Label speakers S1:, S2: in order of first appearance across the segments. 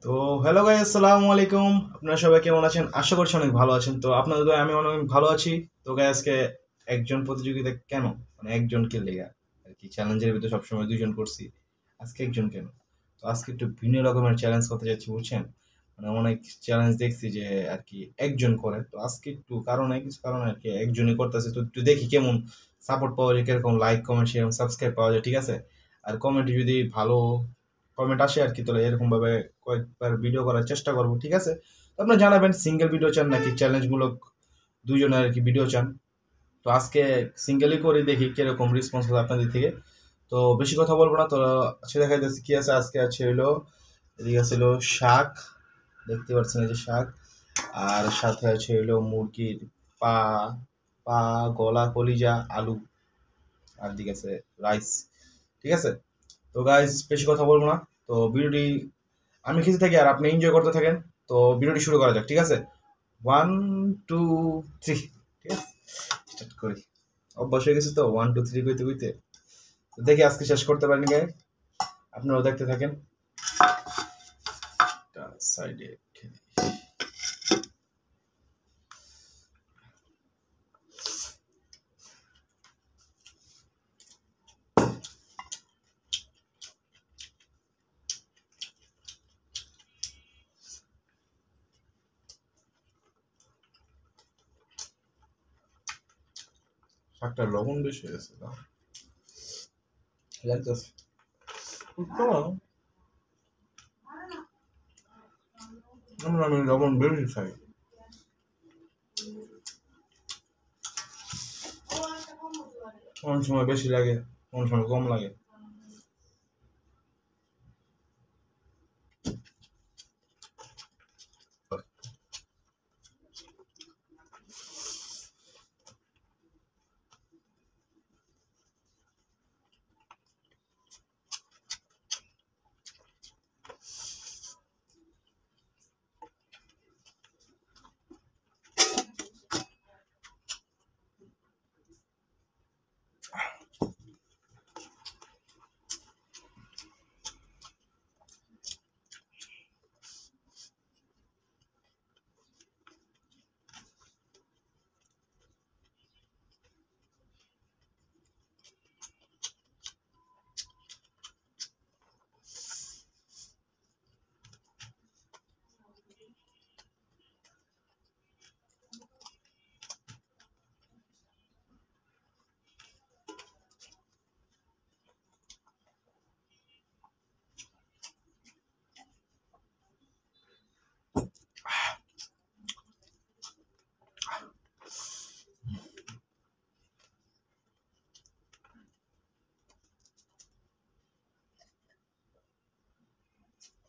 S1: তো hello guys, আসসালামু আলাইকুম। আপনারা সবাই কেমন আছেন? আশা করছি অনেক ভালো আছেন। তো আপনাদের দয়ায় আমি অনেক ভালো আছি। তো গাইস, আজকে একজন প্রতিযোগিতা কেন, মানে একজনকে লেগা আর কি, চ্যালেঞ্জের ভিতরে সবসময় দুইজন করছি, আজকে একজন কেন? তো আজকে একটু ভিন্ন রকমের চ্যালেঞ্জ করতে যাচ্ছি, বুঝছেন? মানে অনেক চ্যালেঞ্জ দেখছি যে আর কি একজন করে, তো আজকে একটু কারণে কিছু কারণে আর কি একজনই করতেছে। তো একটু দেখি কেমন সাপোর্ট পাওয়া যায়, কিরকম লাইক কমেন্ট শেয়ার সাবস্ক্রাইব পাওয়া যায়, ঠিক আছে? আর কমেন্টে যদি ভালো কমেন্ট আসে আর কি, তাহলে এরকম ভাবে কয়েকবার ভিডিও করার চেষ্টা করবো, ঠিক আছে? তো আপনারা জানাবেন সিঙ্গেল ভিডিও চান নাকি চ্যালেঞ্জমূলক দুইজনের আর কি ভিডিও চান। তো আজকে সিঙ্গেলই করে দেখি কিরকম রেসপন্স হবে আপনাদের থেকে। তো বেশি কথা বলবো না, তো আজকে দেখা যাচ্ছে কি আছে। আজকে আছে হইলো, এদিকে আছে হইলো শাক, দেখতে পাচ্ছেন এই যে শাক। আর সাথে আছে হইলো মুরগির পা, পা, গলা, কলিজা, আলু। আর দিকে আছে রাইস, ঠিক আছে? তো গাইজ বেশি কথা বলবো না। তো ভিডিওটি আমি খেতে থাকি আর আপনি এনজয় করতে থাকেন। তো ভিডিওটি শুরু করা যাক, ঠিক আছে? 1 2 3, ঠিক আছে, স্টার্ট করি। অভ্যাস হয়ে গেছে তো 1 2 3 কইতে কইতে। তো দেখি আজকে শেষ করতে পারেন গায়ে, আপনারাও দেখতে থাকেন। সাইডে শাকটা লবণ বেশি হয়ে গেছে না, লাগতেছে। আমি লবণ বেশি খাই, কোন সময় বেশি লাগে, কোন সময় কম লাগে।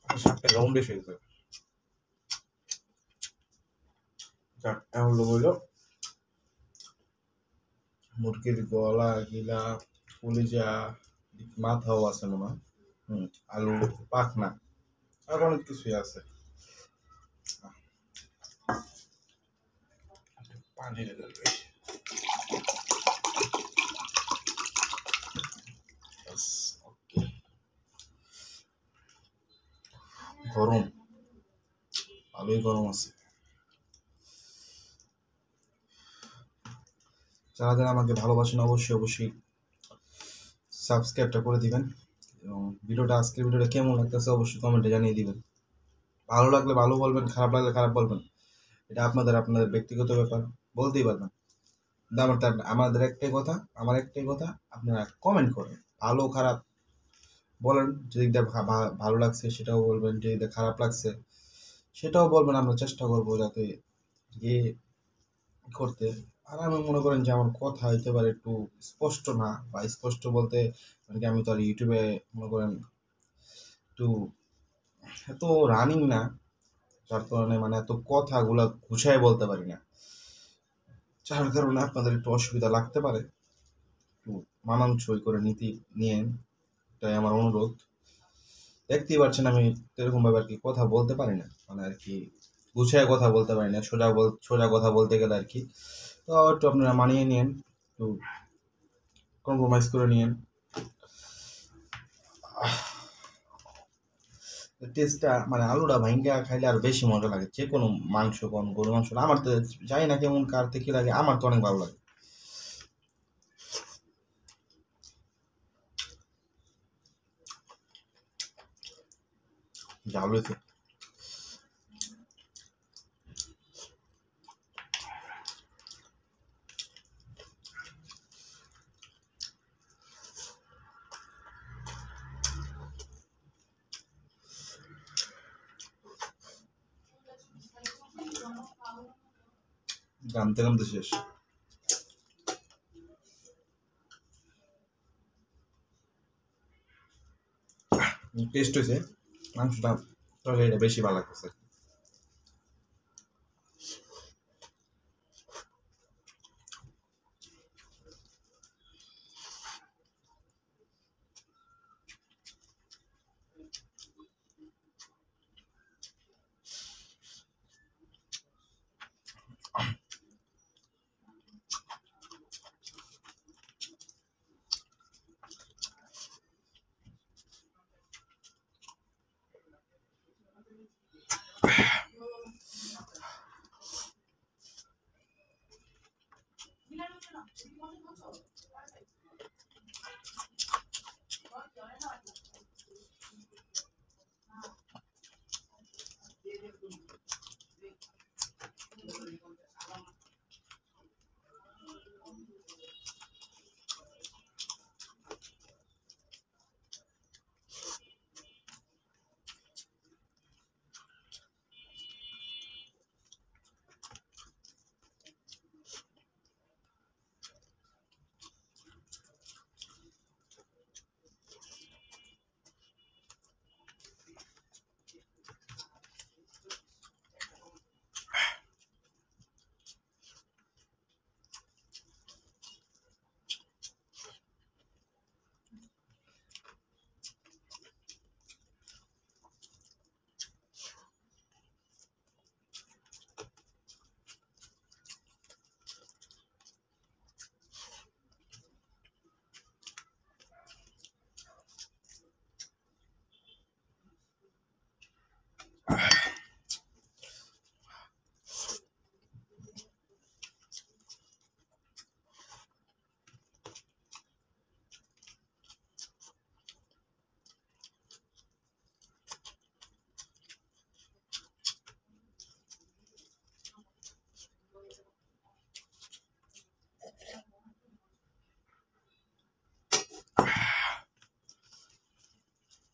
S1: শাকটা লবণ বেশি হয়ে গেছে। এখন হইলো মুরগির গলা গিলা, কলিজা, মাথাও আছে মনে হয়। আলু, পাখনা, আর অনেক কিছুই আছে। পানি ঢেলে দিই। ব্যাস, ওকে। গরম, ভালোই গরম আছে। যারা যারা আমাকে ভালোবাসেন অবশ্যই অবশ্যই সাবস্ক্রাইবটা করে দিবেন, এবং আজকের ভিডিওটা কেমন লাগতেছে অবশ্যই কমেন্টে জানিয়ে দিবেন। ভালো লাগলে ভালো বলবেন, খারাপ লাগলে খারাপ বলবেন। এটা আপনাদের ব্যক্তিগত ব্যাপার, বলতেই পারবেন। কিন্তু আমার একটাই কথা, আপনারা কমেন্ট করেন। ভালো খারাপ বলেন, যেদিকটা ভালো লাগছে সেটাও বলবেন, যেদিকটা খারাপ লাগছে সেটাও বলবেন। আমরা চেষ্টা করবো যাতে গিয়ে করতে। আর আমি মনে করেন যে আমার কথা হইতে পারে একটু স্পষ্ট না, বা স্পষ্ট বলতে মানে কি, আমি তো আর ইউটিউবে মনে করেন একটু এত রানিং না, যার কারণে মানে এত কথাগুলা গুছায় বলতে পারি না, যার কারণে আপনাদের একটু অসুবিধা লাগতে পারে। একটু মানানসই করে নিয়েন, এটাই আমার অনুরোধ। দেখতেই পাচ্ছেন আমি এরকম ভাবে আর কি কথা বলতে পারি না, মানে আর কি গুছায় কথা বলতে পারি না, সোজা কথা বলতে গেলে আর কি। তো একটু আপনারা মানিয়ে নিন, একটু কম্প্রোমাইজ করে নিন। টেস্টটা মানে আলুটা ভাঙ্গা খাইলে আর বেশি মজা লাগে, যে কোনো মাংস কোন গরু মাংস। আমার তো জানি না কেমন কার থেকে কি লাগে, আমার তো অনেক ভালো লাগে। ঝাল হয়েছে। গামতে গামতে শেষ। টেস্ট হয়েছে, মাংসটা তরকারিটা বেশি ভালো লাগতেছে।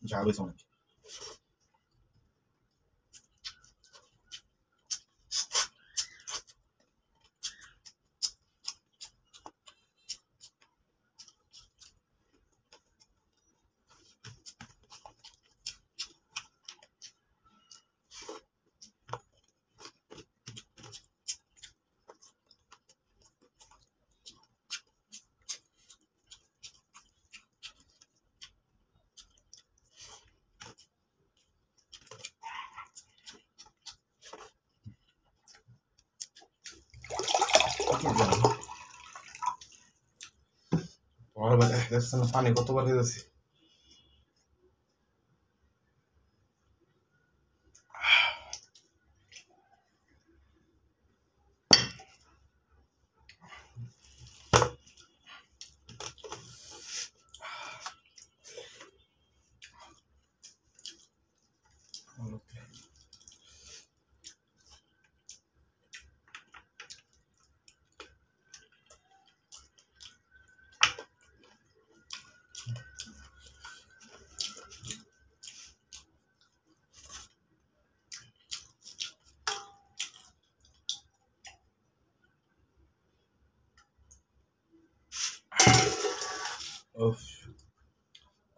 S1: ঝাল হয়েছে অনেক। দেখছেন পানি কতবার দিতেছি।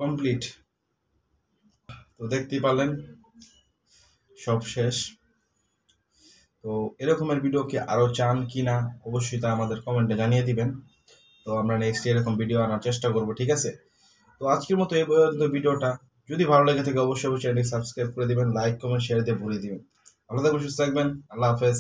S1: কমপ্লিট। তো দেখতেই পারলেন সব শেষ। তো এরকমের ভিডিও কি আরো চান কি না অবশ্যই তা আমাদের কমেন্টে জানিয়ে দিবেন। তো আমরা নেক্সট এরকম ভিডিও আনার চেষ্টা করব, ঠিক আছে? তো আজকের মতো এই পর্যন্ত ভিডিওটা। যদি ভালো লেগে থাকে অবশ্যই চ্যানেলটি সাবস্ক্রাইব করে দিবেন, লাইক কমেন্ট শেয়ার দিয়ে ভরিয়ে দিবেন। ভালো থাকবেন, সুস্থ থাকবেন, আল্লাহ হাফেজ।